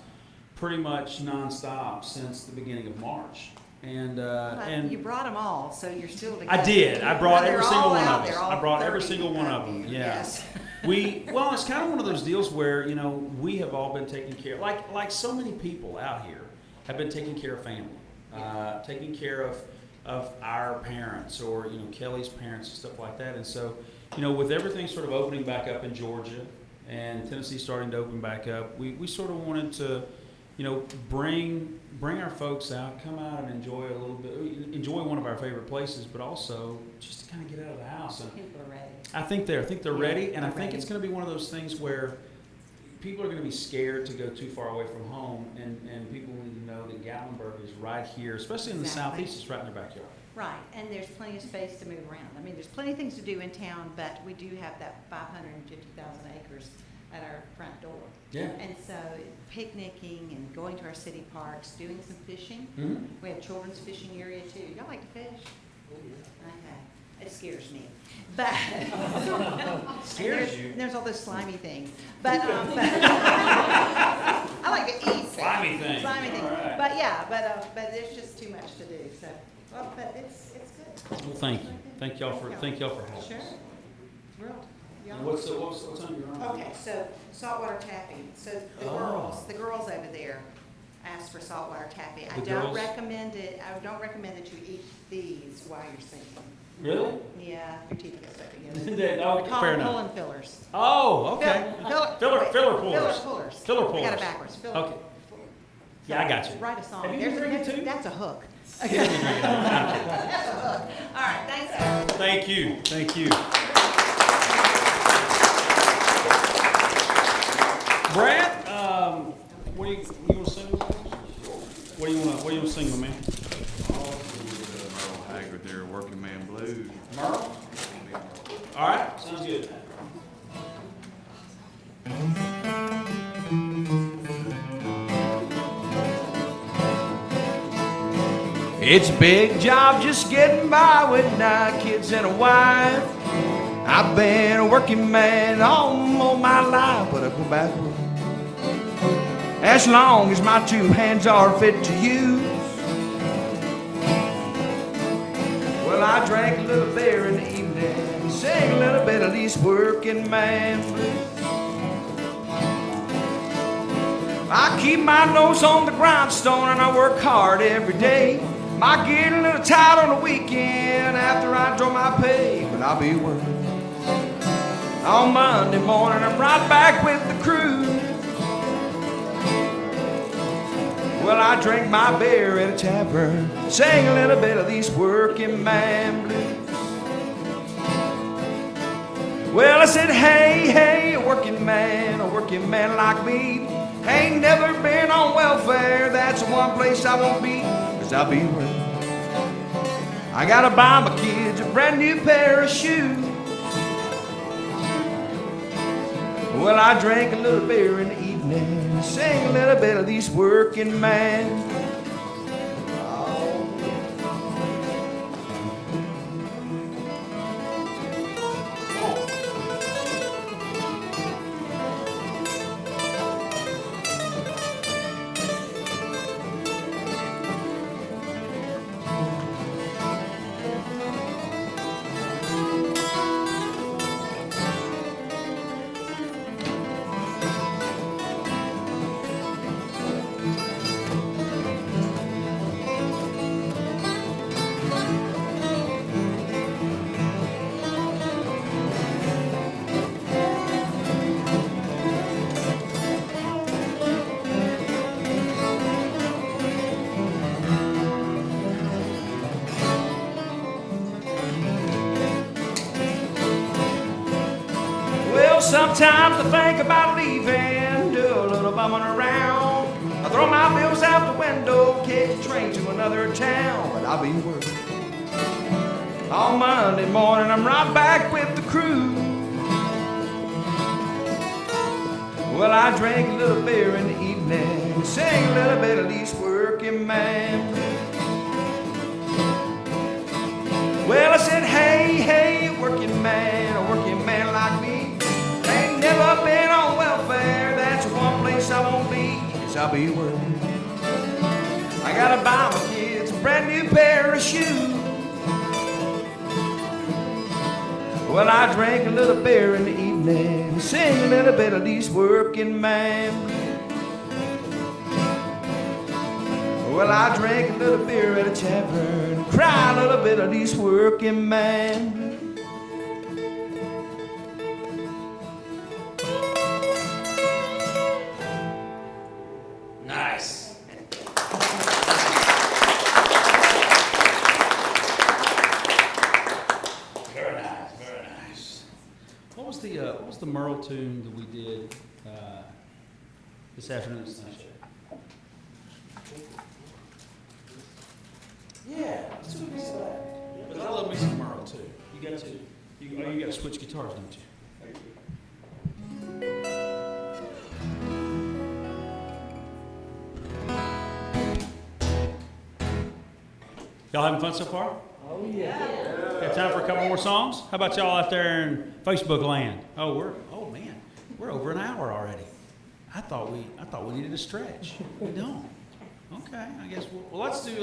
pretty much nonstop since the beginning of March. And But you brought them all, so you're still together. I did. I brought They're every single all one out of there, us. all I brought every 30 single one of them. you. Yeah. Yes. Well, it's kind of one of those deals where, we have all been taking care, like so many people out here have been taking care of family, taking care of our parents or, Kelly's parents and stuff like that. And so, with everything sort of opening back up in Georgia and Tennessee starting to open back up, we sort of wanted to, bring our folks out, come out and enjoy a little bit, enjoy one of our favorite places, but also just to kind of get out of the house. And People are ready. I think they're ready, and I they're think ready. it's going to be one of those things where people are going to be scared to go too far away from home, and people need to know that Gatlinburg is right here, especially in the Exactly. southeast. It's right in their backyard. Right, and there's plenty of space to move around. I mean, there's plenty of things to do in town, but we do have that 550,000 acres at our front door. Yeah. And so picnicking and going to our city parks, doing some fishing. Mhm. We have children's fishing area too. Y'all like to fish? Okay, it scares me. But. Scares and you? there's all those slimy things. But, I like to eat. Slimy things. Slimy things. All right. But yeah, but there's just too much to do, so, well, but it's good. Well, thank y'all for having us. Sure. Thrilled. Y'all- And what's on your own? Okay, so saltwater tapping. So the girls over there asked for saltwater tapping. I The don't girls? recommend it. I don't recommend that you eat these while you're singing. Really? Yeah, your teeth get stuck together. Oh, We call fair them enough. pull-in fillers. Oh, okay. Filler wait, pullers. Filler pullers. Filler I got pullers. it backwards. Filler. Okay. Yeah, I got you. Write a song. Have you been drinking too? That's a hook. All That's a hook. All right, thanks, guys. Thank you. Brad, what do you want to sing? What do you want to sing, my man? Merle Haggard there, Working Man Blues. Merle? All right, sounds good. It's a big job just getting by with 9 kids and a wife. I've been a working man all my life, but I go back as long as my 2 hands are fit to use. Well, I drank a little beer in the evening, sing a little bit of these working man blues. I keep my nose on the grindstone and I work hard every day. Might get a little tired on the weekend after I draw my pay, but I'll be working. On Monday morning, I'm right back with the crew. Well, Well, I drink my beer at a tavern, sing a little bit of these working man blues. Well, I said, hey, hey, a working man like me ain't never been on welfare. That's the one place I won't be, 'cause I'll be working. I gotta buy my kids a brand new pair of shoes. Well, I drink a little beer in the evening, sing a little bit of these working man. Sometimes I think about leaving, do a little bumming around. I throw my bills out the window, catch a train to another town. But I'll be working. On Monday morning, I'm right back with the crew. Well, I drink a little beer in the evening, sing a little bit of these working man. Well, I said, hey, hey, working man, a working man like me. Never been on welfare, that's one place I won't be, 'cause I'll be working. I gotta buy my kids a brand new pair of shoes. Well, I drink a little beer in the evening, sing a little bit of these working man. Well, I drink a little beer at a tavern, cry a little bit of these working man. What was the Merle tune that we did this afternoon at Sunshine? Yeah, let's do a piece of that. But I love me some Merle too. You got to. You got to switch guitars, don't you? Y'all having fun so far? Oh, yeah. Got time for a couple more songs? How about y'all out there in Facebook land? Oh man, we're over an hour already. I thought we needed a stretch. We don't. Okay, I guess let's do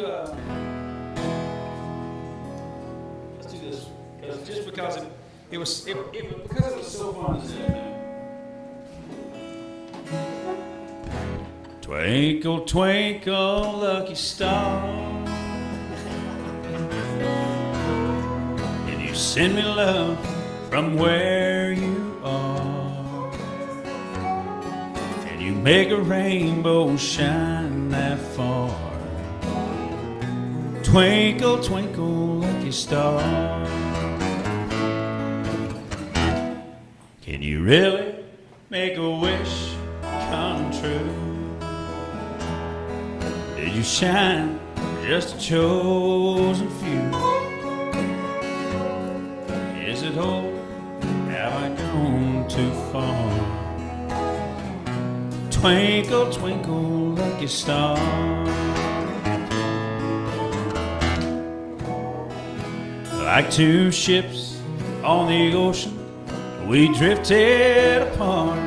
this because it was so fun to do. Twinkle, twinkle, lucky star, and you send me love from where you are, and you make a rainbow shine that far. Twinkle, twinkle, lucky star, can you really make a wish come true? Did you shine for just a chosen few? Is it hope? Have I gone too far? Twinkle, twinkle, lucky star, like two ships on the ocean, we drifted apart.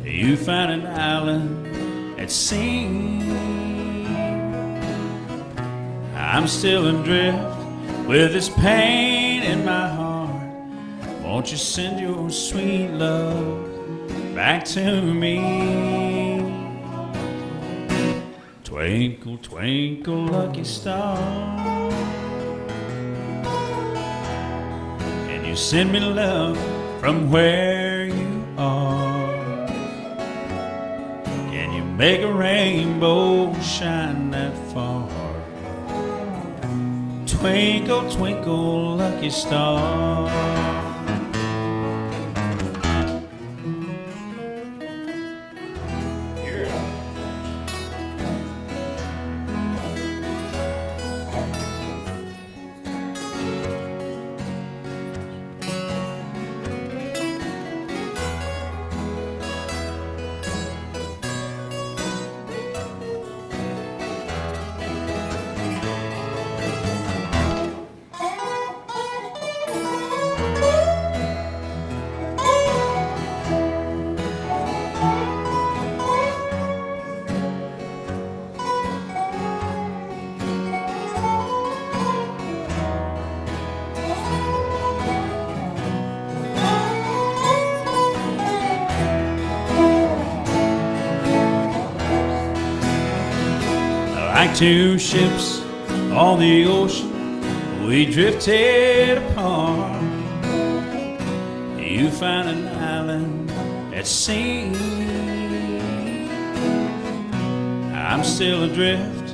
You found an island at sea. I'm still adrift with this pain in my heart. Won't you send your sweet love back to me? Twinkle, twinkle, lucky star, can you send me love from where you are? Can you make a rainbow shine that far. Twinkle, twinkle, lucky star. Like two ships on the ocean, we drifted apart. You found an island at sea. I'm still adrift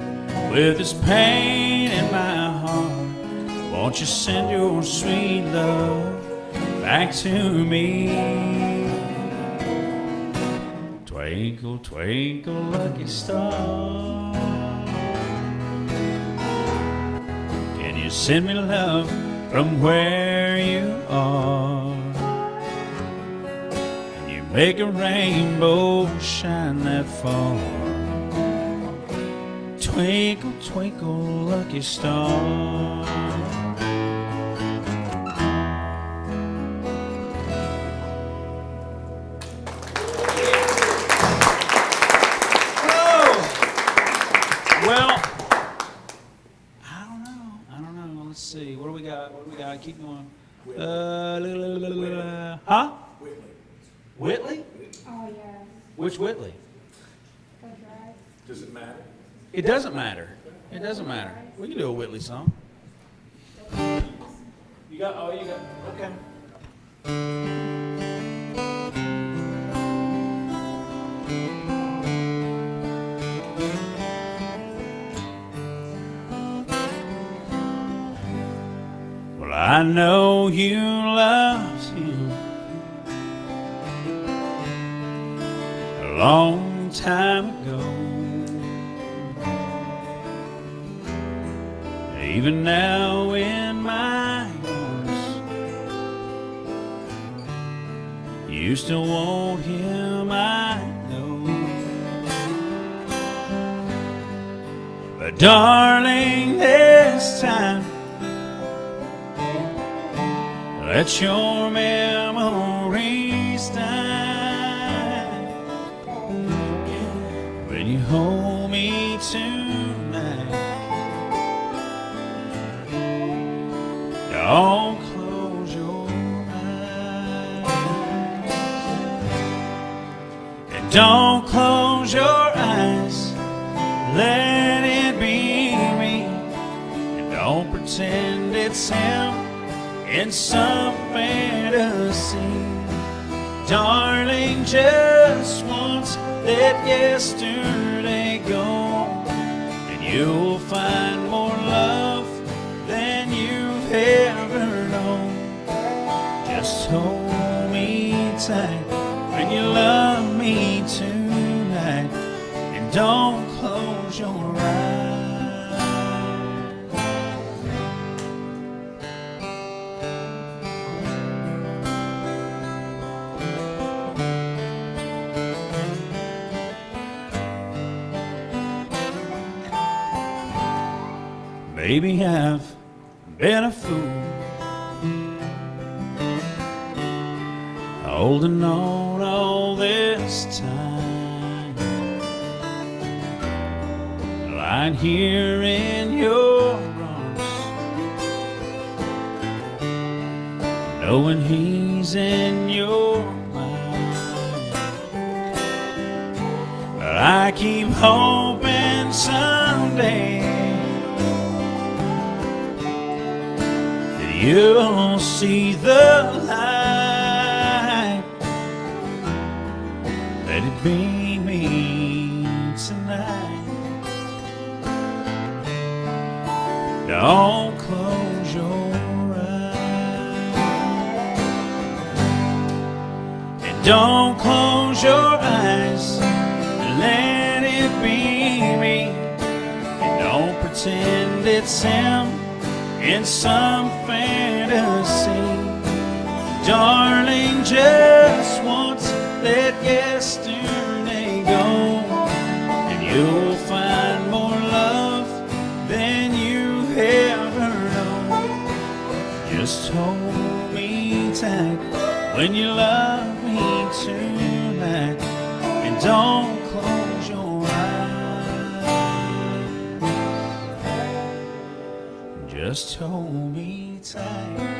with this pain in my heart. Won't you send your sweet love back to me? Twinkle, twinkle, lucky star. Send me love from where you are. And you make a rainbow shine that far. Twinkle, twinkle, lucky star. Well, let's see. What do we got? Keep going. Huh? Whitley? Oh, yeah. Which Whitley? The drive. Does it matter? It doesn't matter. It doesn't matter. We can do a Whitley song. You got, okay. I know you loved him a long time ago. Even now in my arms, you still want him, I know. But darling, this time, let your memories die. When you hold me tonight, don't close your eyes. And don't close your eyes, let it be me. And don't pretend it's him in some fantasy. Darling, just once let yesterday go, and you'll find more love than you've ever known. Just hold me tight when you love me tonight, and don't close your eyes. Maybe I've been a fool, holding on all this time, lying here in your arms, knowing he's in your mind. But I keep hoping someday you'll see the light. Let it be me. tonight. Don't close your eyes. And don't close your eyes. Let it be me. And don't pretend it's him in some fantasy. Darling, just once let yesterday go, and you'll find more love than you ever known. Just hold me tight when you love me tonight, and don't close your eyes. Just hold me tight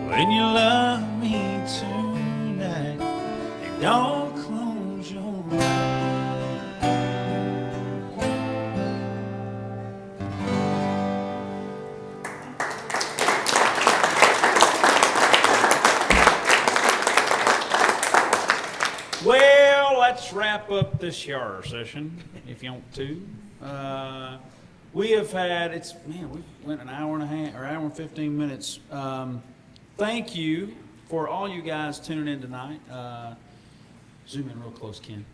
when you love me tonight, and don't close your eyes. Well, let's wrap up this yard session, if you want to. We have had, we went an hour and a half, or hour and 15 minutes. Thank you for all you guys tuning in tonight. Zoom in real close, Ken.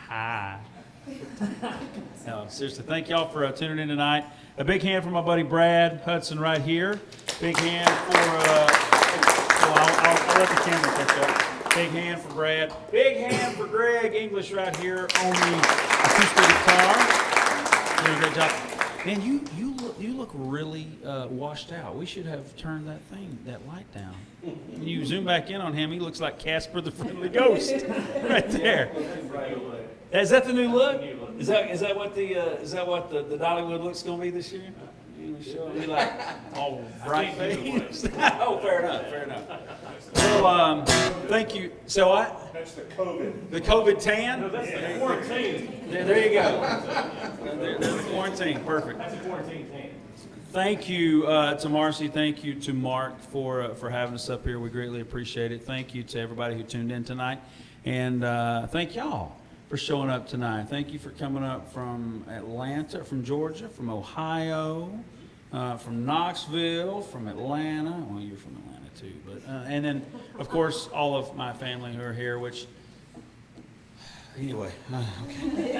Hi. No, seriously, thank y'all for tuning in tonight. A big hand for my buddy Brad Hudson right here. Big hand for, I'll let the camera catch up. Big hand for Brad. Big hand for Greg English right here on the acoustic guitar. Doing a great job. Man, you look really washed out. We should have turned that light down. When you zoom back in on him, he looks like Casper the Friendly Ghost right there. Is that the new look? Is that what the Dollywood look's gonna be this year? It'll be like all bright faced. Oh, fair enough. Well, thank you. So that's the COVID. The COVID tan? No, that's the quarantine. There you go. There's the quarantine. Perfect. That's a quarantine tan. Thank you to Marcy. Thank you to Mark for having us up here. We greatly appreciate it. Thank you to everybody who tuned in tonight. And thank y'all for showing up tonight. Thank you for coming up from Atlanta, from Georgia, from Ohio, from Knoxville, from Atlanta. Well, you're from Atlanta too, but and then of course all of my family who are here. Which anyway, okay.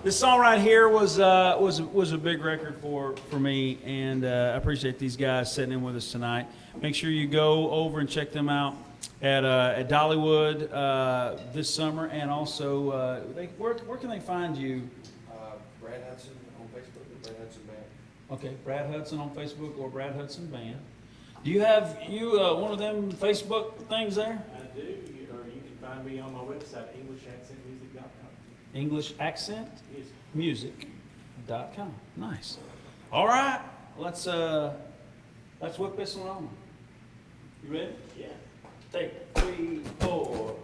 This song right here was a big record for me, and I appreciate these guys sitting in with us tonight. Make sure you go over and check them out at Dollywood this summer, and also where can they find you? Brad Hudson on Facebook or Brad Hudson Band. Okay, Brad Hudson on Facebook or Brad Hudson Band. Do you have one of them Facebook things there? I do, or you can find me on my website, EnglishAccentMusic.com. EnglishAccentMusic.com. Nice. All right, let's whip this one on. You ready? Yeah. Take 3, 4.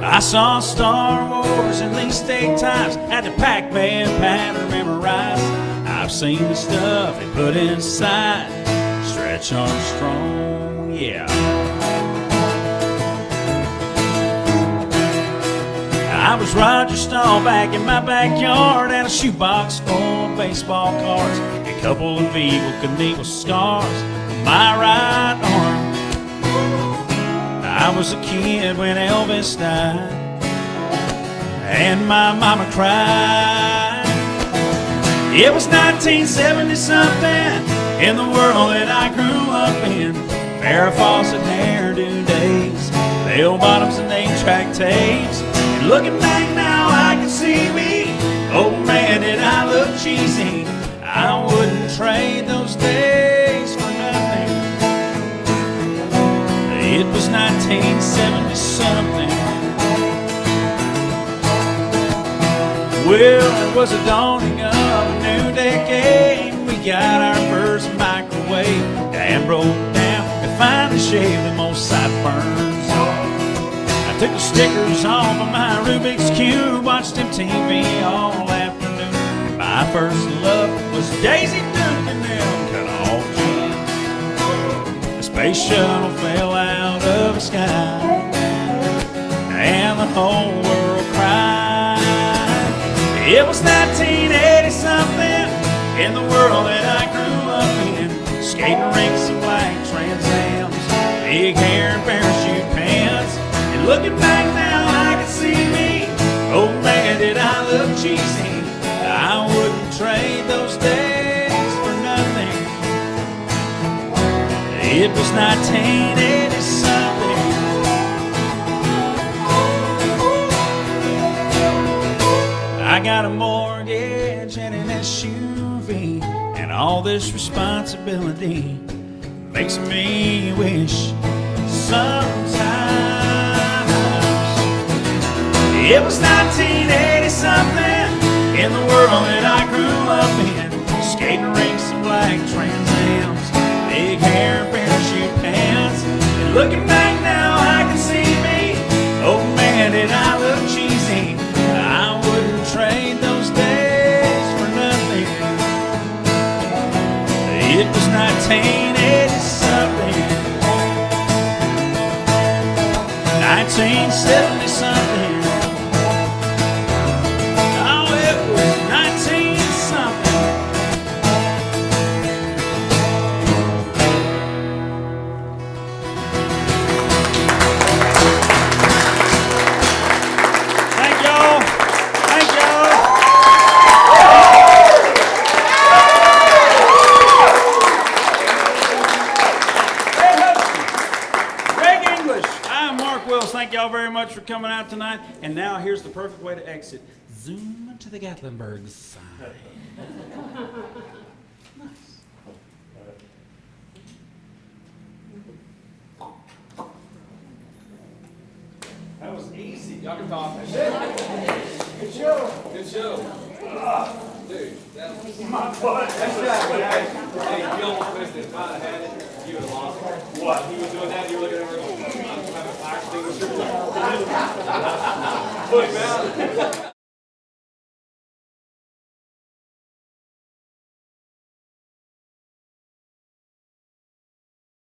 I saw Star Wars at least 8 times, had the Pac-Man pattern memorized. I've seen the stuff they put inside Stretch Armstrong, yeah. I was Roger Staubach in my backyard, and a shoebox full of baseball cards, a couple of Eagle Knievel scars on my right arm. I was a kid when Elvis died, and my mama cried. It was 1970-something in the world that I grew up in. Farrah Fawcett hairdo days, bell bottoms and 8-track tapes. And looking back now, I can see me. Oh man, did I look cheesy. I wouldn't trade those days for nothing. It was 1970-something. Well, it was a dawning of a new decade. We got our first microwave. Dad broke down and finally shaved them old sideburns. I took the stickers off of my Rubik's Cube, watched MTV all afternoon. My first love was Daisy Duke and them cut-off jeans. The space shuttle fell out of the sky, and the whole world cried. It was 1980-something in the world that I grew up in. Skating rinks and black Trans Ams, big hair and parachute pants. And looking back now, I can see me. Oh man, did I look cheesy. I wouldn't trade those days for nothing. It was 1980-something. I got a mortgage and an SUV, and all this responsibility makes me wish sometimes it was 1980-something in the world that I grew up in. Skating rinks and black Trans Ams, big hair and parachute pants. And looking back now, I can see me. Oh man, did I look cheesy. I wouldn't trade those days for nothing. It was 1980-something, 1970-something. Oh, it was 19-something. Thank y'all. Thank y'all. Greg English. I'm Mark Wills. Thank y'all very much for coming out tonight. And now here's the perfect way to exit. Zoom to the Gatlinburg side. Nice. That was easy. Y'all can talk. Good show. Good show. Dude, that was my butt. That's right. Hey, you almost missed it. If I'd have had it, you would have lost it. What? He was doing that, you were looking at her going, I'm having a fire extinguisher. Put him out.